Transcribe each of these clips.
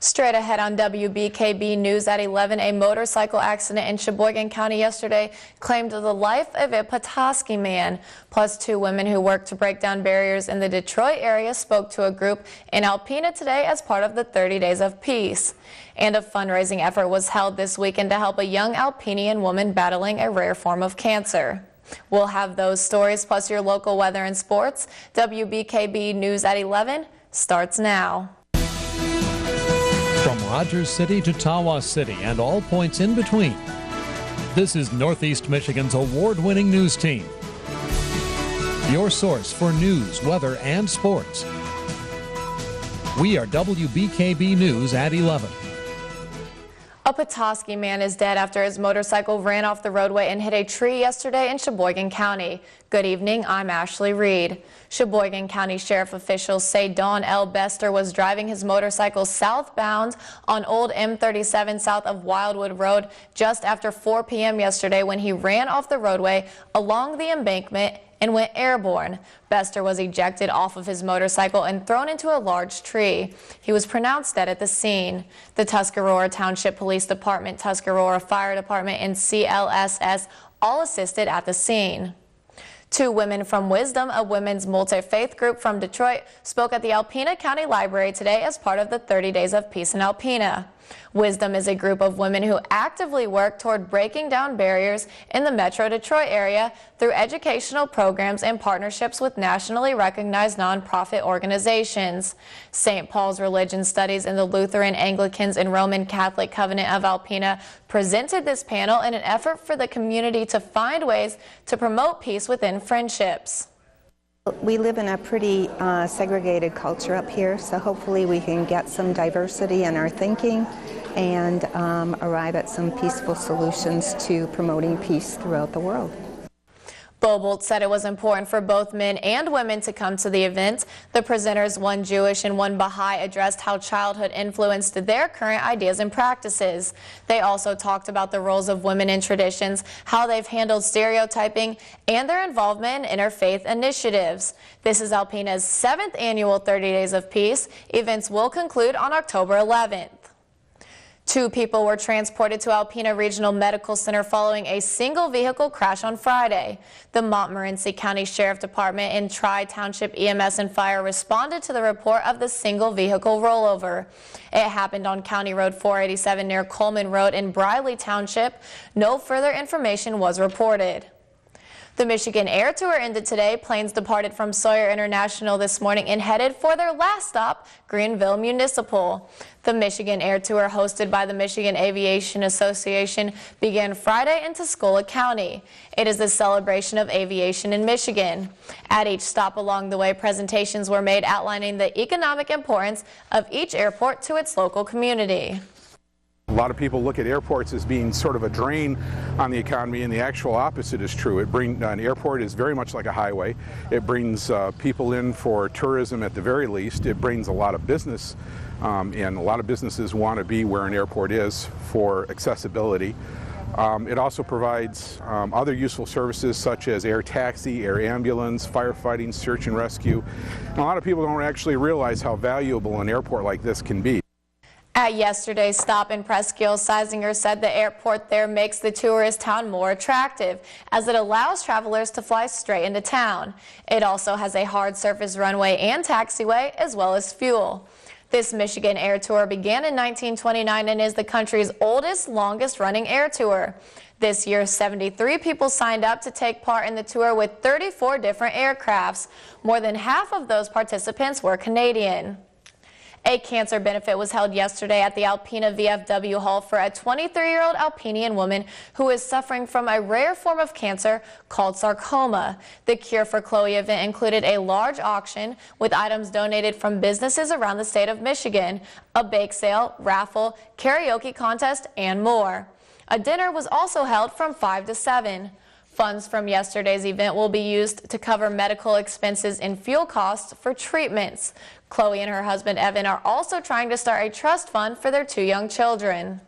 Straight ahead on WBKB News at 11, a motorcycle accident in Sheboygan County yesterday claimed the life of a Petoskey man. Plus, two women who worked to break down barriers in the Detroit area spoke to a group in Alpena today as part of the 30 Days of Peace. And a fundraising effort was held this weekend to help a young Alpenian woman battling a rare form of cancer. We'll have those stories plus your local weather and sports. WBKB News at 11 starts now. From Rogers City to Tawas City and all points in between, this is Northeast Michigan's award-winning news team. Your source for news, weather, and sports. We are WBKB News at 11. A Petoskey man is dead after his motorcycle ran off the roadway and hit a tree yesterday in Sheboygan County. Good evening, I'm Ashley Reed. Sheboygan County Sheriff officials say Don L. Bester was driving his motorcycle southbound on Old M37 south of Wildwood Road just after 4 p.m. yesterday when he ran off the roadway along the embankment and went airborne. Bester was ejected off of his motorcycle and thrown into a large tree. He was pronounced dead at the scene. The Tuscarora Township Police Department, Tuscarora Fire Department, and CLSS all assisted at the scene. Two women from Wisdom, a women's multi-faith group from Detroit, spoke at the Alpena County Library today as part of the 30 Days of Peace in Alpena. Wisdom is a group of women who actively work toward breaking down barriers in the Metro Detroit area through educational programs and partnerships with nationally recognized nonprofit organizations. St. Paul's Religion Studies and the Lutheran, Anglicans, and Roman Catholic Covenant of Alpena presented this panel in an effort for the community to find ways to promote peace within friendships. We live in a pretty segregated culture up here, so hopefully we can get some diversity in our thinking and arrive at some peaceful solutions to promoting peace throughout the world. Bobolt said it was important for both men and women to come to the event. The presenters, one Jewish and one Baha'i, addressed how childhood influenced their current ideas and practices. They also talked about the roles of women in traditions, how they've handled stereotyping, and their involvement in interfaith initiatives. This is Alpena's 7th annual 30 Days of Peace. Events will conclude on October 11th. Two people were transported to Alpena Regional Medical Center following a single vehicle crash on Friday. The Montmorency County Sheriff Department and Tri-Township EMS and Fire responded to the report of the single vehicle rollover. It happened on County Road 487 near Coleman Road in Briley Township. No further information was reported. The Michigan Air Tour ended today. Planes departed from Sawyer International this morning and headed for their last stop, Greenville Municipal. The Michigan Air Tour, hosted by the Michigan Aviation Association, began Friday in Tuscola County. It is a celebration of aviation in Michigan. At each stop along the way, presentations were made outlining the economic importance of each airport to its local community. A lot of people look at airports as being sort of a drain on the economy, and the actual opposite is true. An airport is very much like a highway. It brings people in for tourism at the very least. It brings a lot of business, and a lot of businesses want to be where an airport is for accessibility. It also provides other useful services such as air taxi, air ambulance, firefighting, search and rescue. And a lot of people don't actually realize how valuable an airport like this can be. At yesterday's stop in Presque Isle, Seisinger said the airport there makes the tourist town more attractive, as it allows travelers to fly straight into town. It also has a hard surface runway and taxiway, as well as fuel. This Michigan Air Tour began in 1929 and is the country's oldest, longest-running air tour. This year, 73 people signed up to take part in the tour with 34 different aircrafts. More than half of those participants were Canadian. A cancer benefit was held yesterday at the Alpena VFW Hall for a 23-year-old Alpenian woman who is suffering from a rare form of cancer called sarcoma. The Cure for Chloe event included a large auction with items donated from businesses around the state of Michigan, a bake sale, raffle, karaoke contest, and more. A dinner was also held from 5 to 7. Funds from yesterday's event will be used to cover medical expenses and fuel costs for treatments. Chloe and her husband Evan are also trying to start a trust fund for their 2 young children.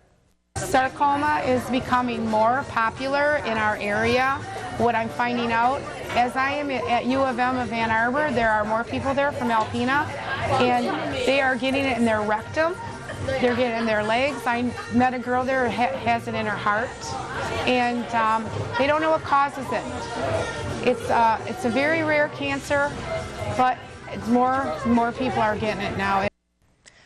Sarcoma is becoming more popular in our area. What I'm finding out, as I am at U of M of Ann Arbor, there are more people there from Alpena, and they are getting it in their rectum. They're getting in their legs. I met a girl there who has it in her heart, and they don't know what causes it. It's a very rare cancer, but it's more people are getting it now.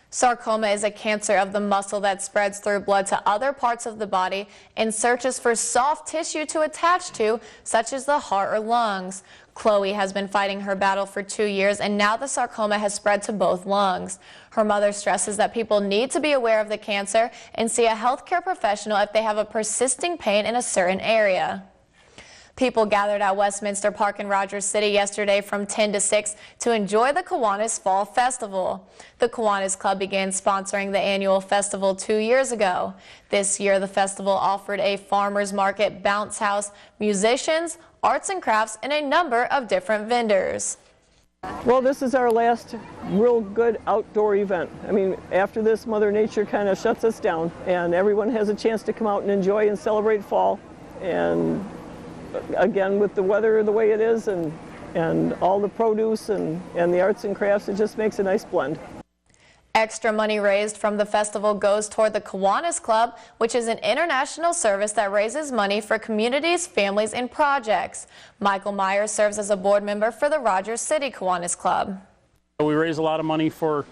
Sarcoma is a cancer of the muscle that spreads through blood to other parts of the body and searches for soft tissue to attach to, such as the heart or lungs. Chloe has been fighting her battle for 2 years, and now the sarcoma has spread to both lungs. Her mother stresses that people need to be aware of the cancer and see a healthcare professional if they have a persisting pain in a certain area. People gathered at Westminster Park in Rogers City yesterday from 10 to 6 to enjoy the Kiwanis Fall Festival. The Kiwanis Club began sponsoring the annual festival 2 years ago. This year, the festival offered a farmers market, bounce house, musicians, arts and crafts, and a number of different vendors. Well, this is our last real good outdoor event. I mean, after this, Mother Nature kind of shuts us down, and everyone has a chance to come out and enjoy and celebrate fall. And again, with the weather the way it is and all the produce and the arts and crafts, it just makes a nice blend. Extra money raised from the festival goes toward the Kiwanis Club, which is an international service that raises money for communities, families, and projects. Michael Myers serves as a board member for the Rogers City Kiwanis Club. We raise a lot of money for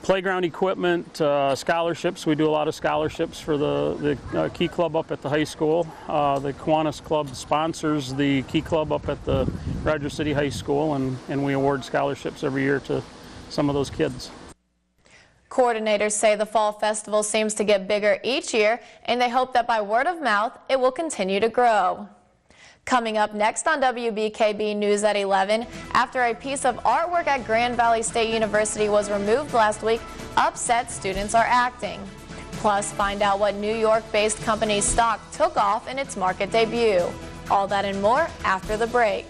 playground equipment, scholarships. We do a lot of scholarships for the Key Club up at the high school. The Kiwanis Club sponsors the Key Club up at the Rogers City High School, and we award scholarships every year to some of those kids. Coordinators say the Fall Festival seems to get bigger each year, and they hope that by word of mouth, it will continue to grow. Coming up next on WBKB News at 11, after a piece of artwork at Grand Valley State University was removed last week, upset students are acting. Plus, find out what New York-based company stock took off in its market debut. All that and more after the break.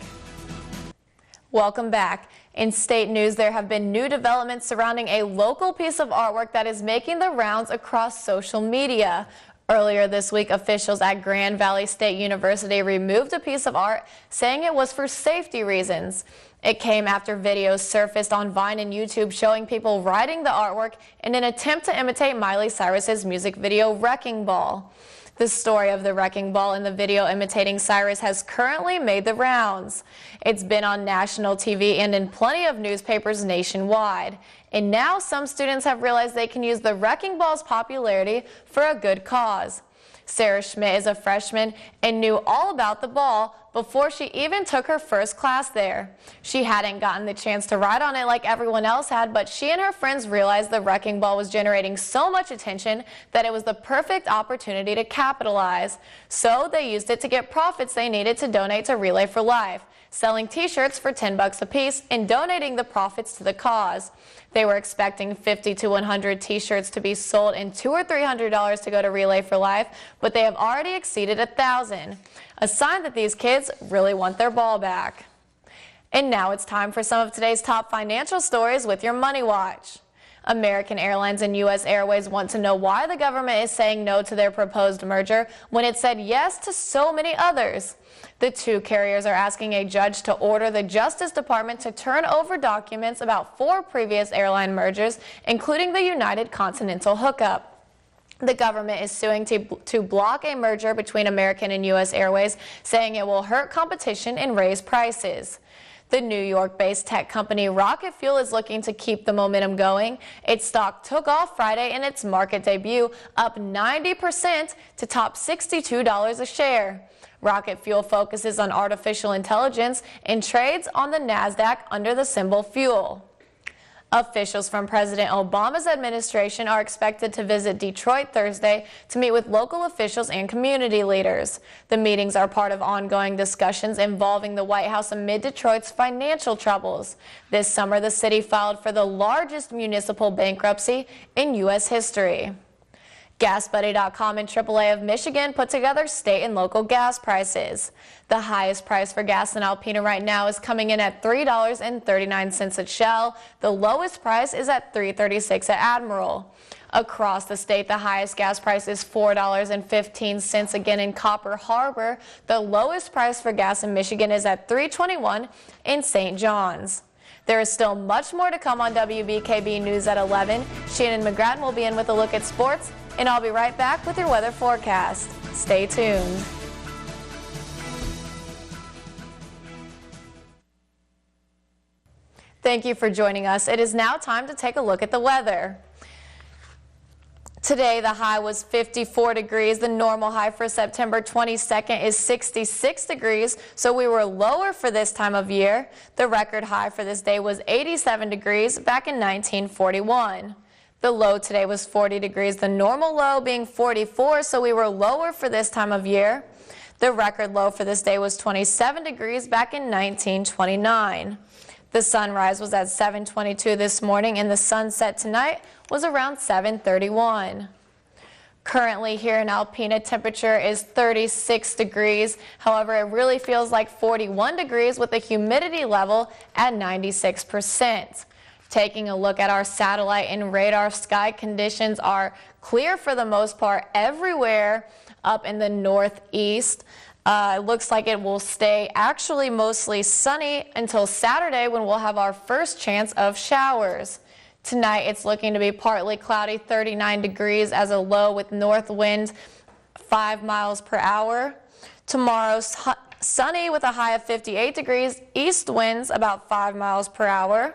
Welcome back. In state news, there have been new developments surrounding a local piece of artwork that is making the rounds across social media. Earlier this week, officials at Grand Valley State University removed a piece of art, saying it was for safety reasons. It came after videos surfaced on Vine and YouTube showing people riding the artwork in an attempt to imitate Miley Cyrus's music video Wrecking Ball. The story of the wrecking ball in the video imitating Cyrus has currently made the rounds. It's been on national TV and in plenty of newspapers nationwide. And now some students have realized they can use the wrecking ball's popularity for a good cause. Sarah Schmidt is a freshman and knew all about the ball before she even took her first class there. She hadn't gotten the chance to ride on it like everyone else had, but she and her friends realized the wrecking ball was generating so much attention that it was the perfect opportunity to capitalize. So they used it to get profits they needed to donate to Relay for Life, selling t-shirts for $10 a piece and donating the profits to the cause. They were expecting 50 to 100 t-shirts to be sold and $200 or $300 to go to Relay for Life, but they have already exceeded 1,000. A sign that these kids really want their ball back. And now it's time for some of today's top financial stories with your Money Watch. American Airlines and U.S. Airways want to know why the government is saying no to their proposed merger when it said yes to so many others. The two carriers are asking a judge to order the Justice Department to turn over documents about 4 previous airline mergers, including the United Continental hookup. The government is suing to block a merger between American and U.S. Airways, saying it will hurt competition and raise prices. The New York-based tech company Rocket Fuel is looking to keep the momentum going. Its stock took off Friday in its market debut, up 90% to top $62 a share. Rocket Fuel focuses on artificial intelligence and trades on the NASDAQ under the symbol FUEL. Officials from President Obama's administration are expected to visit Detroit Thursday to meet with local officials and community leaders. The meetings are part of ongoing discussions involving the White House amid Detroit's financial troubles. This summer, the city filed for the largest municipal bankruptcy in U.S. history. GasBuddy.com and AAA of Michigan put together state and local gas prices. The highest price for gas in Alpena right now is coming in at $3.39 at Shell. The lowest price is at $3.36 at Admiral. Across the state, the highest gas price is $4.15 again in Copper Harbor. The lowest price for gas in Michigan is at $3.21 in St. John's. There is still much more to come on WBKB News at 11. Shannon McGrattan will be in with a look at sports, and I'll be right back with your weather forecast. Stay tuned. Thank you for joining us. It is now time to take a look at the weather. Today, the high was 54 degrees. The normal high for September 22nd is 66 degrees, so we were lower for this time of year. The record high for this day was 87 degrees back in 1941. The low today was 40 degrees, the normal low being 44, so we were lower for this time of year. The record low for this day was 27 degrees back in 1929. The sunrise was at 7:22 this morning, and the sunset tonight was around 7:31. Currently here in Alpena, temperature is 36 degrees. However, it really feels like 41 degrees with the humidity level at 96%. Taking a look at our satellite and radar, sky conditions are clear for the most part everywhere up in the northeast. It looks like it will stay actually mostly sunny until Saturday, when we'll have our first chance of showers. Tonight it's looking to be partly cloudy, 39 degrees as a low with north wind 5 miles per hour. Tomorrow sunny with a high of 58 degrees, east winds about 5 miles per hour.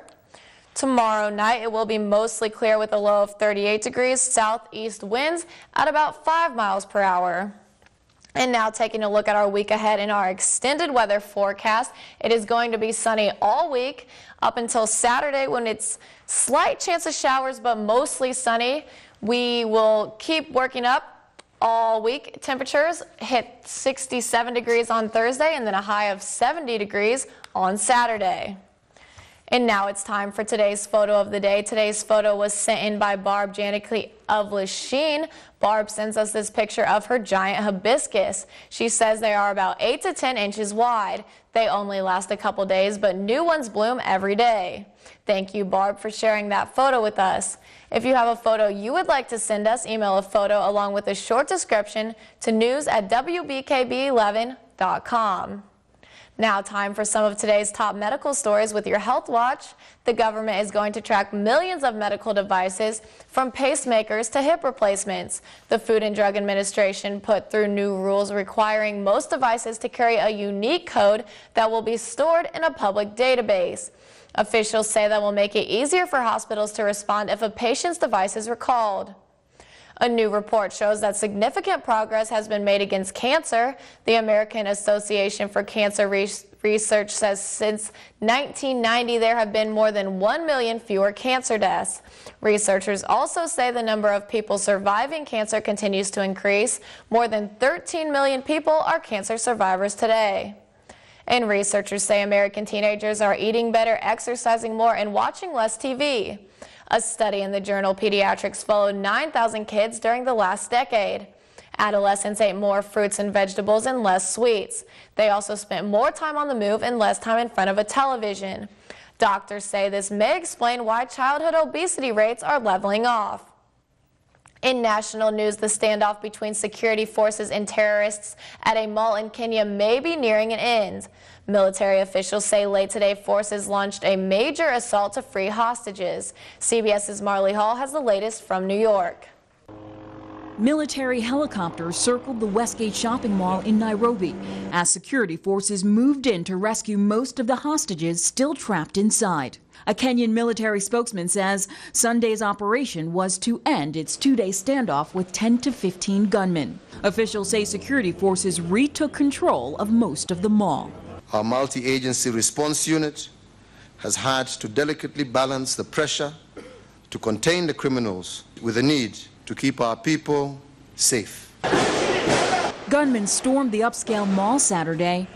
Tomorrow night it will be mostly clear with a low of 38 degrees, southeast winds at about 5 miles per hour. And now taking a look at our week ahead in our extended weather forecast, it is going to be sunny all week up until Saturday, when it's slight chance of showers but mostly sunny. We will keep working up all week. Temperatures hit 67 degrees on Thursday and then a high of 70 degrees on Saturday. And now it's time for today's photo of the day. Today's photo was sent in by Barb Janicki of Lachine. Barb sends us this picture of her giant hibiscus. She says they are about 8 to 10 inches wide. They only last a couple days, but new ones bloom every day. Thank you, Barb, for sharing that photo with us. If you have a photo you would like to send us, email a photo along with a short description to news@wbkb11.com. Now time for some of today's top medical stories with your Health Watch. The government is going to track millions of medical devices, from pacemakers to hip replacements. The Food and Drug Administration put through new rules requiring most devices to carry a unique code that will be stored in a public database. Officials say that will make it easier for hospitals to respond if a patient's device is recalled. A new report shows that significant progress has been made against cancer. The American Association for Cancer Research says since 1990 there have been more than 1 million fewer cancer deaths. Researchers also say the number of people surviving cancer continues to increase. More than 13 million people are cancer survivors today. And researchers say American teenagers are eating better, exercising more, and watching less TV. A study in the journal Pediatrics followed 9,000 kids during the last decade. Adolescents ate more fruits and vegetables and less sweets. They also spent more time on the move and less time in front of a television. Doctors say this may explain why childhood obesity rates are leveling off. In national news, the standoff between security forces and terrorists at a mall in Kenya may be nearing an end. Military officials say late today forces launched a major assault to free hostages. CBS's Marley Hall has the latest from New York. Military helicopters circled the Westgate shopping mall in Nairobi as security forces moved in to rescue most of the hostages still trapped inside. A Kenyan military spokesman says Sunday's operation was to end its two-day standoff with 10 to 15 gunmen. Officials say security forces retook control of most of the mall. Our multi-agency response unit has had to delicately balance the pressure to contain the criminals with the need to keep our people safe. Gunmen stormed the upscale mall Saturday.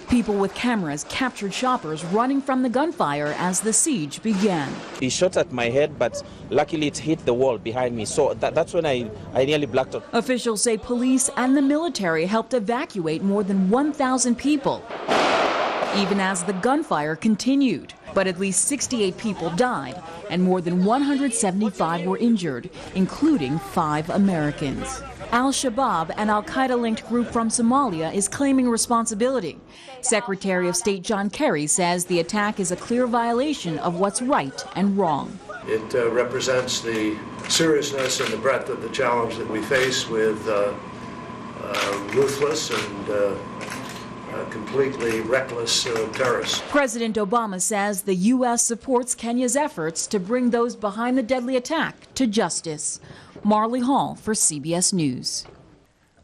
People with cameras captured shoppers running from the gunfire as the siege began. He shot at my head, but luckily it hit the wall behind me, so that's when I nearly blacked out. Officials say police and the military helped evacuate more than 1,000 people, even as the gunfire continued. But at least 68 people died and more than 175 were injured, including 5 Americans. Al-Shabaab, an al-Qaeda-linked group from Somalia, is claiming responsibility. Secretary of State John Kerry says the attack is a clear violation of what's right and wrong. It represents the seriousness and the breadth of the challenge that we face with ruthless and completely reckless terrorists. President Obama says the U.S. supports Kenya's efforts to bring those behind the deadly attack to justice. Marley Hall for CBS News.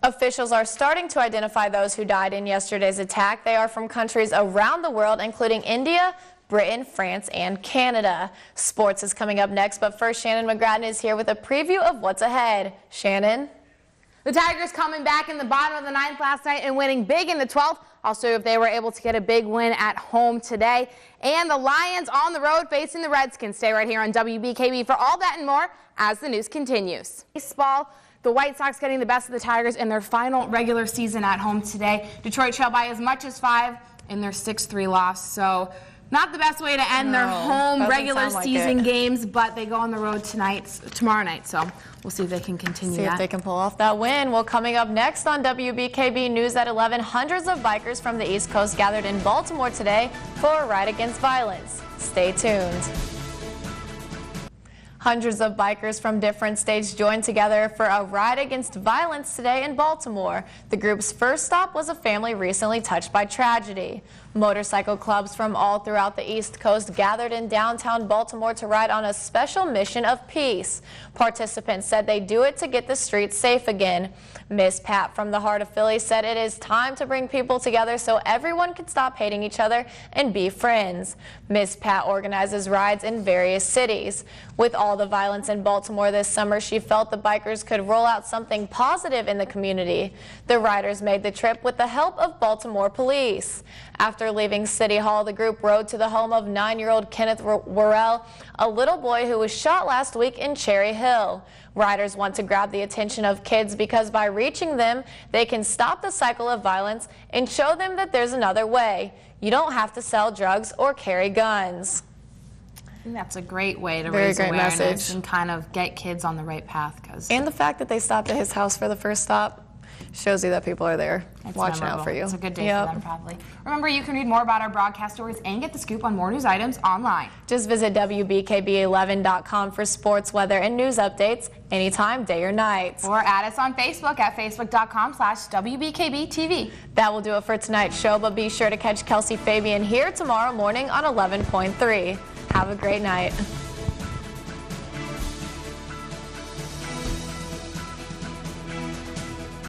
Officials are starting to identify those who died in yesterday's attack. They are from countries around the world, including India, Britain, France, and Canada. Sports is coming up next, but first, Shannon McGrattan is here with a preview of what's ahead. Shannon? The Tigers coming back in the bottom of the 9th last night and winning big in the 12th. Also, if they were able to get a big win at home today. And the Lions on the road facing the Redskins. Stay right here on WBKB for all that and more as the news continues. Baseball, the White Sox getting the best of the Tigers in their final regular season at home today. Detroit trailed by as much as 5 in their 6-3 loss. So not the best way to end their home regular season games, but they go on the road tomorrow night. So we'll see if they can continue See if they can pull off that win. Well, coming up next on WBKB News at 11, hundreds of bikers from the East Coast gathered in Baltimore today for a ride against violence. Stay tuned. Hundreds of bikers from different states joined together for a ride against violence today in Baltimore. The group's first stop was a family recently touched by tragedy. Motorcycle clubs from all throughout the East Coast gathered in downtown Baltimore to ride on a special mission of peace. Participants said they do it to get the streets safe again. Miss Pat from the Heart of Philly said it is time to bring people together so everyone can stop hating each other and be friends. Miss Pat organizes rides in various cities. With all the violence in Baltimore this summer, she felt the bikers could roll out something positive in the community. The riders made the trip with the help of Baltimore police. After leaving City Hall, the group rode to the home of 9-year-old Kenneth Worrell, a little boy who was shot last week in Cherry Hill. Riders want to grab the attention of kids because by reaching them, they can stop the cycle of violence and show them that there's another way. You don't have to sell drugs or carry guns. I think that's a great way to raise awareness message. And kind of get kids on the right path. And the fact that they stopped at his house for the first stop shows you that people are there watching out for you. It's a good day for them, probably. Remember, you can read more about our broadcast stories and get the scoop on more news items online. Just visit WBKB11.com for sports, weather, and news updates anytime, day or night. Or add us on Facebook at facebook.com/WBKBTV. That will do it for tonight's show, but be sure to catch Kelsey Fabian here tomorrow morning on 11.3. Have a great night.